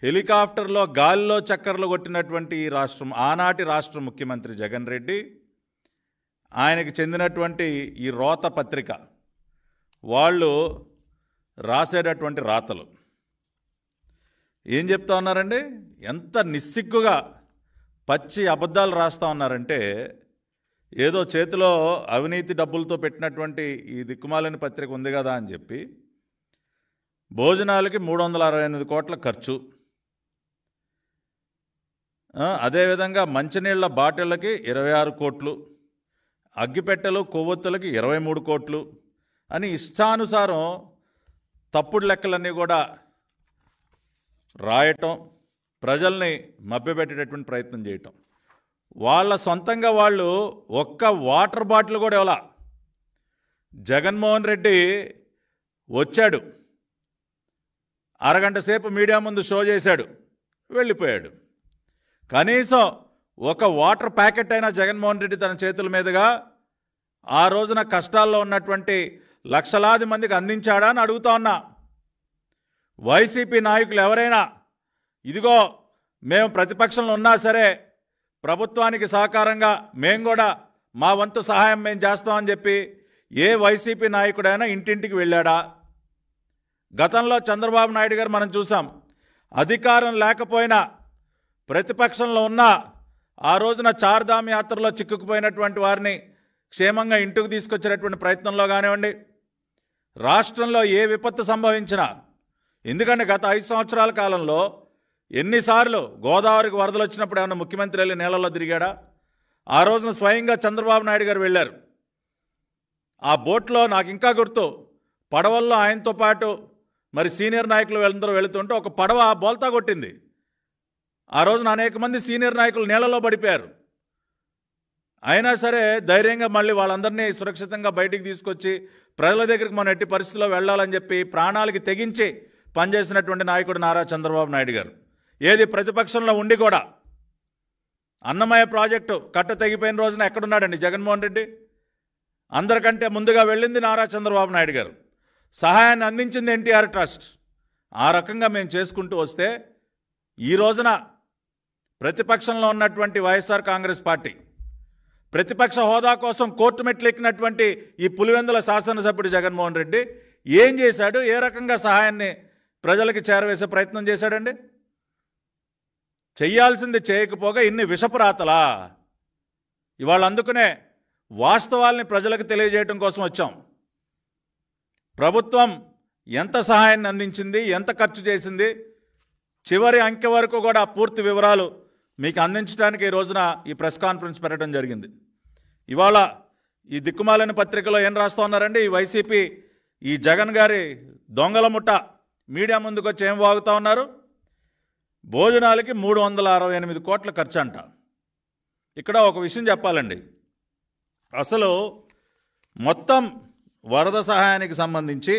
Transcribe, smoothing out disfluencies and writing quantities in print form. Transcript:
హెలికాప్టర్లో గాలిలో చక్కర్లు కొట్టినటువంటి ఈ రాష్ట్రం ఆనాటి రాష్ట్ర ముఖ్యమంత్రి జగన్ రెడ్డి, ఆయనకి చెందినటువంటి ఈ రోత పత్రిక వాళ్ళు రాసేటటువంటి రాతలు ఏం చెప్తా ఉన్నారండి? ఎంత నిస్సిగ్గుగా పచ్చి అబద్ధాలు రాస్తూ ఉన్నారంటే, ఏదో చేతిలో అవినీతి డబ్బులతో పెట్టినటువంటి ఈ దిక్కుమాలిన పత్రిక ఉంది కదా అని చెప్పి భోజనాలకి 368 కోట్ల ఖర్చు, అదేవిధంగా మంచినీళ్ల బాటిళ్ళకి 26 కోట్లు, అగ్గిపెట్టెలు కొవ్వొత్తులకి 23 కోట్లు అని ఇష్టానుసారం తప్పుడు లెక్కలన్నీ కూడా రాయటం, ప్రజల్ని మభ్యపెట్టేటటువంటి ప్రయత్నం చేయటం. వాళ్ళ సొంతంగా వాళ్ళు ఒక్క వాటర్ బాటిల్ కూడా ఇవ్వాల. జగన్మోహన్ రెడ్డి వచ్చాడు, అరగంట సేపు మీడియా ముందు షో చేశాడు, వెళ్ళిపోయాడు. కనీసం ఒక వాటర్ ప్యాకెట్ అయినా జగన్మోహన్ రెడ్డి తన చేతుల మీదుగా ఆ రోజున కష్టాల్లో ఉన్నటువంటి లక్షలాది మందికి అందించాడా అని అడుగుతా ఉన్నా. వైసీపీ నాయకులు ఎవరైనా ఇదిగో మేము ప్రతిపక్షంలో ఉన్నా సరే ప్రభుత్వానికి సహకారంగా మేము కూడా మా వంతు సహాయం మేము చేస్తామని చెప్పి ఏ వైసీపీ నాయకుడైనా ఇంటింటికి వెళ్ళాడా? గతంలో చంద్రబాబు నాయుడు గారు మనం చూసాం, అధికారం లేకపోయినా ప్రతిపక్షంలో ఉన్నా ఆ రోజున చార్ధామ్ యాత్రలో చిక్కుకుపోయినటువంటి వారిని క్షేమంగా ఇంటికి తీసుకొచ్చేటటువంటి ప్రయత్నంలో కానివ్వండి, రాష్ట్రంలో ఏ విపత్తు సంభవించినా, ఎందుకంటే గత 5 సంవత్సరాల కాలంలో ఎన్నిసార్లు గోదావరికి వరదలు వచ్చినప్పుడు ఏమన్నా ముఖ్యమంత్రి వెళ్ళి నీళ్ళలో తిరిగాడా? ఆ రోజున స్వయంగా చంద్రబాబు నాయుడు గారు వెళ్ళారు. ఆ బోట్లో నాకు ఇంకా గుర్తు, పడవల్లో ఆయనతో పాటు మరి సీనియర్ నాయకులు అందరూ వెళుతుంటే ఒక పడవ బోల్తా కొట్టింది. ఆ రోజున అనేక మంది సీనియర్ నాయకులు నీళ్ళలో పడిపోయారు. అయినా సరే ధైర్యంగా మళ్ళీ వాళ్ళందరినీ సురక్షితంగా బయటికి తీసుకొచ్చి ప్రజల దగ్గరికి మనం ఎట్టి పరిస్థితుల్లో వెళ్ళాలని చెప్పి ప్రాణాలకి తెగించి పనిచేసినటువంటి నాయకుడు నారా చంద్రబాబు నాయుడు గారు. ఏది ప్రతిపక్షంలో ఉండి కూడా అన్నమయ్య ప్రాజెక్టు కట్ట తెగిపోయిన రోజున ఎక్కడున్నాడండి జగన్మోహన్ రెడ్డి? అందరికంటే ముందుగా వెళ్ళింది నారా చంద్రబాబు నాయుడు గారు. సహాయాన్ని అందించింది ఎన్టీఆర్ ట్రస్ట్. ఆ రకంగా మేము చేసుకుంటూ వస్తే ఈ రోజున ప్రతిపక్షంలో ఉన్నటువంటి వైఎస్ఆర్ కాంగ్రెస్ పార్టీ ప్రతిపక్ష హోదా కోసం కోర్టు మెట్లు ఎక్కినటువంటి ఈ పులివెందుల శాసనసభ్యుడు జగన్మోహన్ రెడ్డి ఏం చేశాడు? ఏ రకంగా సహాయాన్ని ప్రజలకి చేరవేసే ప్రయత్నం చేశాడండి? చెయ్యాల్సింది చేయకపోగా ఇన్ని విషపురాతలా? ఇవాళ అందుకునే వాస్తవాల్ని ప్రజలకు తెలియజేయడం కోసం వచ్చాం. ప్రభుత్వం ఎంత సహాయాన్ని అందించింది, ఎంత ఖర్చు చేసింది, చివరి అంకె వరకు కూడా పూర్తి వివరాలు మీకు అందించడానికి ఈ రోజున ఈ ప్రెస్ కాన్ఫరెన్స్ పెట్టడం జరిగింది. ఇవాళ ఈ దిక్కుమాలిన పత్రికలో ఏం రాస్తూ ఉన్నారండి? ఈ వైసీపీ ఈ జగన్ గారి దొంగల ముఠ మీడియా ముందుకు వచ్చి ఏం వాగుతూ ఉన్నారు? భోజనాలకి 368 కోట్ల ఖర్చు అంట. ఇక్కడ ఒక విషయం చెప్పాలండి. అసలు మొత్తం వరద సహాయానికి సంబంధించి